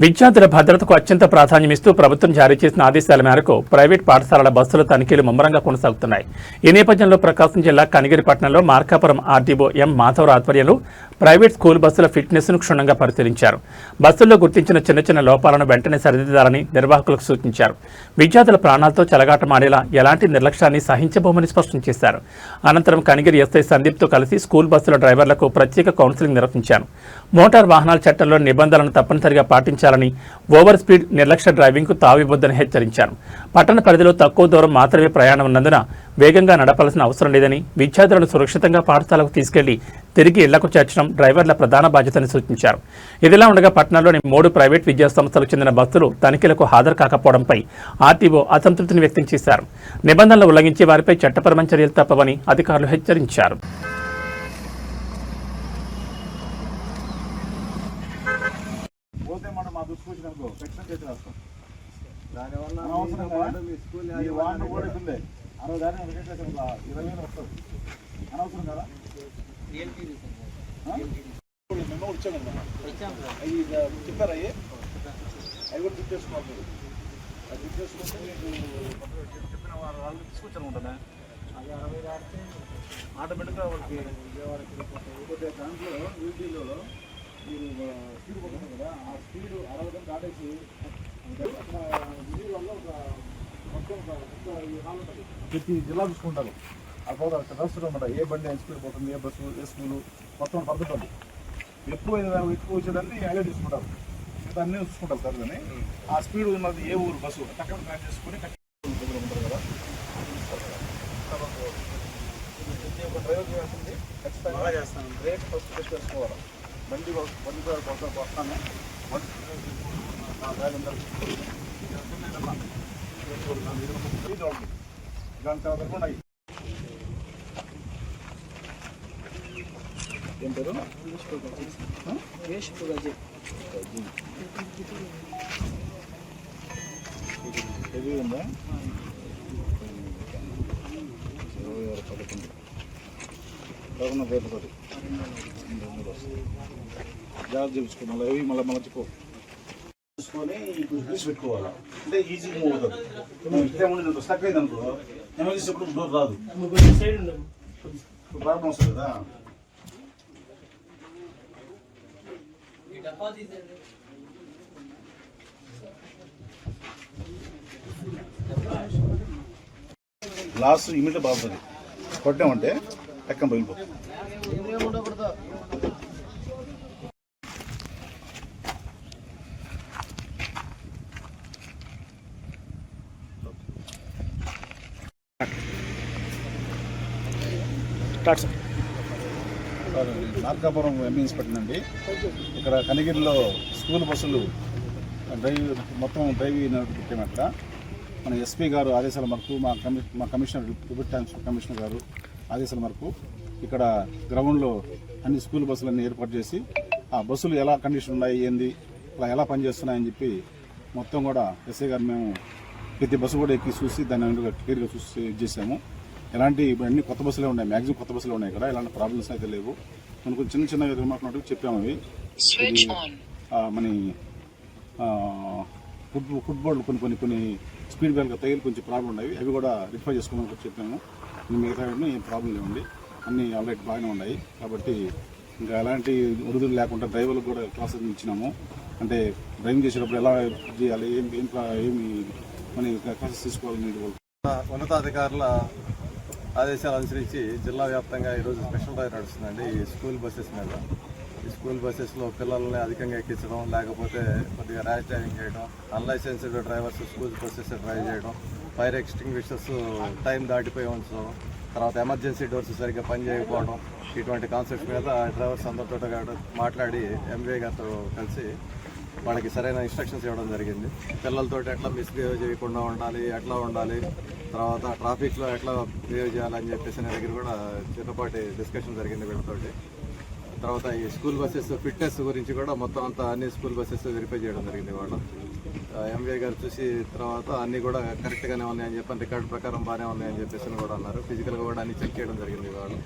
విద్యార్థుల భద్రతకు అత్యంత ప్రాధాన్యమిస్తూ ప్రభుత్వం జారీ చేసిన ఆదేశాల మేరకు ప్రైవేట్ పాఠశాలల బస్సుల తనిఖీలు ముమ్మరంగా కొనసాగుతున్నాయి. ఈ నేపథ్యంలో ప్రకాశం జిల్లా కనిగిరి పట్టణంలో మార్కాపురం ఆర్డీఓ ఎం మాధవరావు ఆధ్వర్యంలో ప్రైవేట్ స్కూల్ బస్సుల ఫిట్నెస్ను క్షుణ్ణంగా పరిశీలించారు. బస్సుల్లో గుర్తించిన చిన్న లోపాలను వెంటనే సరిదిద్దాలని నిర్వాహకులకు సూచించారు. విద్యార్థుల ప్రాణాలతో చెలగాటమాడేలా ఎలాంటి నిర్లక్ష్యాన్ని సహించబోమని స్పష్టం చేశారు. అనంతరం కనిగిరి ఎస్ఐ సందీప్తో కలిసి స్కూల్ బస్సుల డ్రైవర్లకు ప్రత్యేక కౌన్సిలింగ్ నిర్వహించారు. మోటార్ వాహనాల చట్టంలో నిబంధనలను తప్పనిసరిగా పాటించాలని, ఓవర్ స్పీడ్ నిర్లక్ష్య డ్రైవింగ్కు తావివ్వొద్దని హెచ్చరించారు. పట్టణ పరిధిలో తక్కువ దూరం మాత్రమే ప్రయాణం ఉన్నందున వేగంగా నడపాల్సిన అవసరం లేదని, విద్యార్థులను సురక్షితంగా పాఠశాలకు తీసుకెళ్లి తిరిగి ఇళ్లకు చేర్చడం డ్రైవర్ల ప్రధాన బాధ్యతని సూచించారు. ఇదిలా ఉండగా పట్టణంలోని 3 ప్రైవేట్ విద్యా సంస్థలకు చెందిన బస్సులు తనిఖీలకు హాజరు కాకపోవడంపై ఆర్టీఓ అసంతృప్తిని వ్యక్తం చేశారు. నిబంధనలు ఉల్లంఘించే వారిపై చట్టపరమైన చర్యలు తప్పవని అధికారులు హెచ్చరించారు. ఆటోమేటిక్గా వాళ్ళకి దాంట్లో యూటీలో మీరు స్పీడ్ పడుతుంది కదా, ఆ స్పీడ్ 60 దాటేసి వల్ల ఒక మొత్తం హాల్ ఉంటుంది. ప్రతి జిల్లా చూసుకుంటారు. ఆ పోగా రాష్ట్రం అనమాట. ఏ బండి ఎంత స్పీడ్ పోతుంది, ఏ బస్సు, ఏ స్కూలు మొత్తం పడుతుంది. ఎక్కువ వచ్చేదాన్ని అదే తీసుకుంటారు. మిగతా అన్నీ చూసుకుంటారు సార్. కానీ ఆ స్పీడ్ ఉన్నది ఏ ఊరు బస్సు టక్కన ప్లాన్ చేసుకుని ఉంటారు కదా. ఒక డ్రైవర్ చేయాల్సింది ఖచ్చితంగా చేస్తాను. బ్రేక్ ఫస్ట్ టెస్ట్ చేసుకోవాలి. బండి వస్తాను దాని తర్వాత ఉన్నాయి. ఏం పేరు? హెవీ ఉందా? 26 రేపటి జాగ్రత్త చూపించుకో. మళ్ళీ మళ్ళీ చెప్పు చూసుకొని ఇప్పుడు గ్రీస్ పెట్టుకోవాలా. అంటే ఈజీగా మూవ్ అవుతుంది. ఇక్కడే ఉండి స్టక్ అయింది అనుకో, ఎమర్జెన్సీ ఎప్పుడు డోర్ రాదు, ప్రాబ్లం వస్తుంది కదా. లాస్ట్ ఇమీడియట్ బాగుంటుంది. కొట్టామంటే ఎక్కం పగిలిపోతుంది. మార్కాపురం ఎంఈ ఇన్స్పెక్టర్ అండి. ఇక్కడ కనిగిరిలో స్కూల్ బస్సులు డ్రైవ్ నడిపితే మన ఎస్పీ గారు ఆదేశాల మేరకు, మా కమిషనర్ డిప్యూటీ కమిషనర్ గారు ఆదేశాల మేరకు ఇక్కడ గ్రౌండ్లో అన్ని స్కూల్ బస్సులన్నీ ఏర్పాటు చేసి ఆ బస్సులు ఎలా కండిషన్ ఉన్నాయి, ఏంది, అలా ఎలా పనిచేస్తున్నాయని చెప్పి మొత్తం కూడా ఎస్ఐ గారు మేము ప్రతి బస్సు కూడా ఎక్కి చూసి దాన్ని క్లియర్గా చూసి చేసాము. ఎలాంటి అన్ని కొత్త బస్సులే ఉన్నాయి, మ్యాక్సిమం కొత్త బస్సులే ఉన్నాయి. ఇక్కడ ఎలాంటి ప్రాబ్లమ్స్ అయితే లేవు. మనకు చిన్న రిమార్క్ చెప్పాము. అవి మన ఫుట్బాల్ కొన్ని స్పీడ్ బ్రేకర్ తగిలి కొంచెం ప్రాబ్లం ఉన్నాయి. అవి కూడా రిఫర్ చేసుకోమని చెప్పాము. మిగతా ఏం ప్రాబ్లం లేవండి. అన్నీ ఆల్రెడీ బాగానే ఉన్నాయి. కాబట్టి ఇంకా ఎలాంటి ఉరుదులు లేకుండా డ్రైవర్లకు కూడా క్లాసెస్ ఇచ్చినాము. అంటే డ్రైవింగ్ చేసేటప్పుడు ఎలా చేయాలి, ఏమి మన క్లాసెస్ తీసుకోవాలని ఉన్నతాధికారుల ఆదేశాలు అనుసరించి జిల్లా వ్యాప్తంగా ఈరోజు స్పెషల్ డ్రైవ్ నడుస్తుందండి. ఈ స్కూల్ బస్సెస్ మీద, ఈ స్కూల్ బస్సెస్లో పిల్లల్ని అధికంగా ఎక్కించడం, లేకపోతే కొద్దిగా ర్యాష్ డ్రైవింగ్ చేయడం, unlicensed drivers school buses drive చేయడం, ఫైర్ ఎక్స్టింగ్విషర్స్ టైం దాటిపోయి ఉంచడం, తర్వాత ఎమర్జెన్సీ డోర్స్ సరిగ్గా పనిచేయకపోవడం, ఇటువంటి కాన్సెప్ట్స్ మీద డ్రైవర్స్ అందరితో మాట్లాడి ఎంవీఏ గారితో కలిసి వాళ్ళకి సరైన ఇన్స్ట్రక్షన్స్ ఇవ్వడం జరిగింది. పిల్లలతో ఎట్లా మిస్బిహేవ్ చేయకుండా ఉండాలి, ఎట్లా ఉండాలి, తర్వాత ట్రాఫిక్లో ఎట్లా బిహేవ్ చేయాలని చెప్పేసి నా దగ్గర కూడా చిన్నపాటి డిస్కషన్ జరిగింది వీళ్ళతోటి. తర్వాత ఈ స్కూల్ బస్సెస్ ఫిట్నెస్ గురించి కూడా మొత్తం అంతా అన్ని స్కూల్ బస్సెస్ వెరిఫై చేయడం జరిగింది. వాళ్ళు ఎంవీఏ గారు చూసి తర్వాత అన్నీ కూడా కరెక్ట్గానే ఉన్నాయని చెప్పి రికార్డు ప్రకారం బాగానే ఉన్నాయని చెప్పేసి కూడా అన్నారు. ఫిజికల్గా కూడా అన్ని చెక్ చేయడం జరిగింది. వాళ్ళు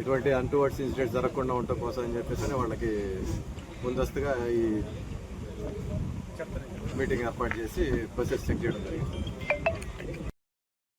ఇటువంటి అన్టువర్డ్స్ ఇన్సిడెంట్స్ జరగకుండా ఉండటం కోసం అని చెప్పేసి వాళ్ళకి ముందస్తుగా ఈ మీటింగ్ ఏర్పాటు చేసి బస్సెస్ చెక్ చేయడం జరిగింది.